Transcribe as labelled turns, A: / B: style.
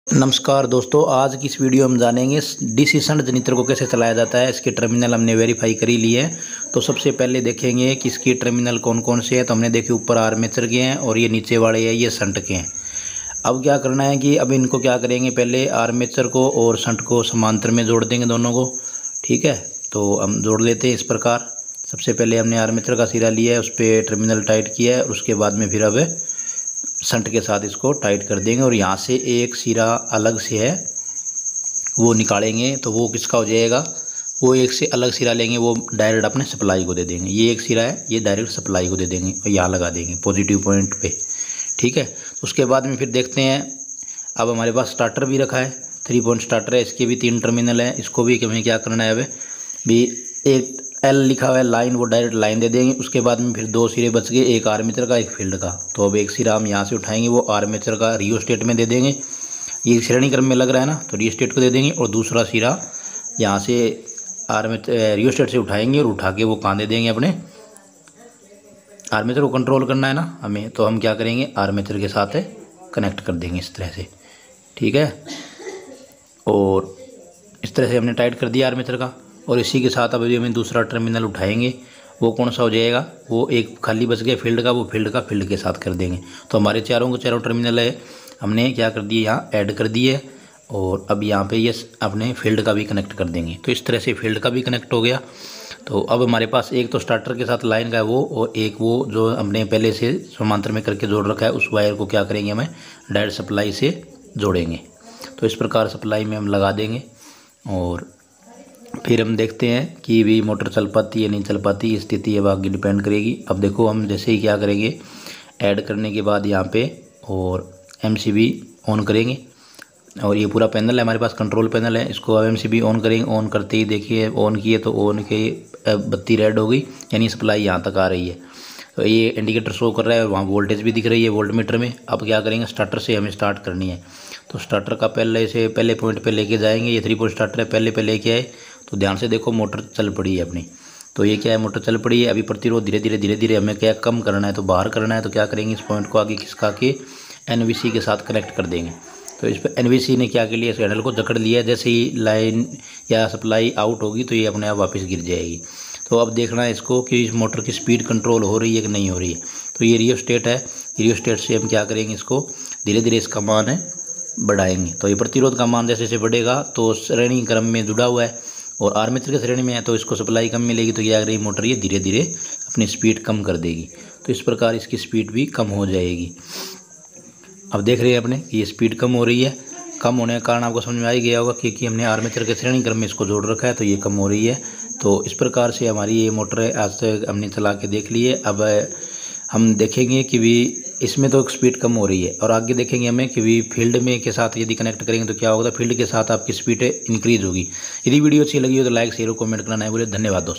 A: नमस्कार दोस्तों, आज की इस वीडियो में जानेंगे डीसी शंट जनरेटर को कैसे चलाया जाता है। इसके टर्मिनल हमने वेरीफाई कर ही लिए हैं। तो सबसे पहले देखेंगे कि इसकी टर्मिनल कौन कौन से हैं। तो हमने देखे ऊपर आर्मेचर के हैं और ये नीचे वाले हैं ये शंट के हैं। अब क्या करना है कि अब इनको क्या करेंगे, पहले आर्मेचर को और शंट को समांतर में जोड़ देंगे दोनों को। ठीक है, तो हम जोड़ लेते हैं इस प्रकार। सबसे पहले हमने आर्मेचर का सिरा लिया है, उस पर टर्मिनल टाइट किया है, उसके बाद में फिर अब शंट के साथ इसको टाइट कर देंगे। और यहाँ से एक सिरा अलग से है वो निकालेंगे, तो वो किसका हो जाएगा, वो एक से अलग सिरा लेंगे, वो डायरेक्ट अपने सप्लाई को दे देंगे। ये एक सिरा है, ये डायरेक्ट सप्लाई को दे देंगे और यहाँ लगा देंगे पॉजिटिव पॉइंट पे। ठीक है, उसके बाद में फिर देखते हैं। अब हमारे पास स्टार्टर भी रखा है, 3 पॉइंट स्टार्टर है, इसके भी 3 टर्मिनल है। इसको भी हमें क्या करना है, अब भी एक एल लिखा हुआ है लाइन, वो डायरेक्ट लाइन दे देंगे। उसके बाद में फिर 2 सिरे बच गए, एक आर्मेचर का एक फील्ड का। तो अब एक सिरा हम यहाँ से उठाएंगे, वो आर्मेचर का रियोस्टेट में दे देंगे। ये श्रेणी क्रम में लग रहा है ना, तो रियोस्टेट को दे देंगे। और दूसरा सिरा यहाँ से आर्मेचर रियोस्टेट से उठाएंगे और उठा के वो कहाँ दे देंगे, अपने आर्मेचर को कंट्रोल करना है ना हमें, तो हम क्या करेंगे, आर्मेचर के साथ कनेक्ट कर देंगे इस तरह से। ठीक है, और इस तरह से हमने टाइट कर दिया आर्मेचर का। और इसी के साथ अब हमें दूसरा टर्मिनल उठाएंगे, वो कौन सा हो जाएगा, वो एक खाली बच गया फील्ड का, वो फील्ड का फील्ड के साथ कर देंगे। तो हमारे चारों के चारों टर्मिनल है, हमने क्या कर दिए, यहाँ ऐड कर दिए। और अब यहाँ पे ये अपने फील्ड का भी कनेक्ट कर देंगे। तो इस तरह से फील्ड का भी कनेक्ट हो गया। तो अब हमारे पास एक तो स्टार्टर के साथ लाइन का है वो, और एक वो जो हमने पहले से समांतर में करके जोड़ रखा है, उस वायर को क्या करेंगे, हमें डायरेक्ट सप्लाई से जोड़ेंगे। तो इस प्रकार सप्लाई में हम लगा देंगे और फिर हम देखते हैं कि भी मोटर चल पाती है नहीं चल पाती, स्थिति अब आगे डिपेंड करेगी। अब देखो, हम जैसे ही क्या करेंगे, ऐड करने के बाद यहाँ पे और एमसीबी ऑन करेंगे। और ये पूरा पैनल है हमारे पास, कंट्रोल पैनल है, इसको अब एमसीबी ऑन करेंगे। ऑन करते ही देखिए, ऑन किए तो ऑन के बत्ती रेड हो गई, यानी सप्लाई यहाँ तक आ रही है। तो ये इंडिकेटर शो कर रहा है, वहाँ वोल्टेज भी दिख रही है वोल्ट मीटर में। अब क्या करेंगे, स्टार्टर से हमें स्टार्ट करनी है। तो स्टार्टर का पहले पॉइंट पे लेके जाएंगे। ये 3 पॉइंट स्टार्टर है, पहले पे लेके आए तो ध्यान से देखो, मोटर चल पड़ी है अपनी। तो ये क्या है, मोटर चल पड़ी है। अभी प्रतिरोध धीरे धीरे हमें क्या कम करना है, तो बाहर करना है। तो क्या करेंगे, इस पॉइंट को आगे खिसका के एनवीसी के साथ कनेक्ट कर देंगे। तो इस पर एनवीसी ने क्या के लिए इस हैंडल को जकड़ लिया है, जैसे ही लाइन या सप्लाई आउट होगी तो ये अपने आप वापस गिर जाएगी। तो अब देखना है इसको कि इस मोटर की स्पीड कंट्रोल हो रही है कि नहीं हो रही है। तो ये रियोस्टेट है, रियोस्टेट से हम क्या करेंगे, इसको धीरे धीरे इसका मान है बढ़ाएंगे। तो ये प्रतिरोध का मान जैसे जैसे बढ़ेगा, तो श्रेणी क्रम में जुड़ा हुआ है और आर्मेचर के श्रेणी में है, तो इसको सप्लाई कम मिलेगी। तो क्या करेगी मोटर, ये धीरे धीरे अपनी स्पीड कम कर देगी। तो इस प्रकार इसकी स्पीड भी कम हो जाएगी। अब देख रहे हैं अपने कि ये स्पीड कम हो रही है। कम होने का कारण आपको समझ में आ ही गया होगा, क्योंकि हमने आर्मेचर के श्रेणी क्रम में इसको जोड़ रखा है, तो ये कम हो रही है। तो इस प्रकार से हमारी ये मोटर है, आज तक हमने चला के देख ली है। अब हम देखेंगे कि भी इसमें तो स्पीड कम हो रही है, और आगे देखेंगे हमें कि भी फील्ड में के साथ यदि कनेक्ट करेंगे तो क्या होगा, फील्ड के साथ आपकी स्पीड इंक्रीज होगी। यदि वीडियो अच्छी लगी हो तो लाइक शेयर और कमेंट करना नहीं भूलें। धन्यवाद दोस्तों।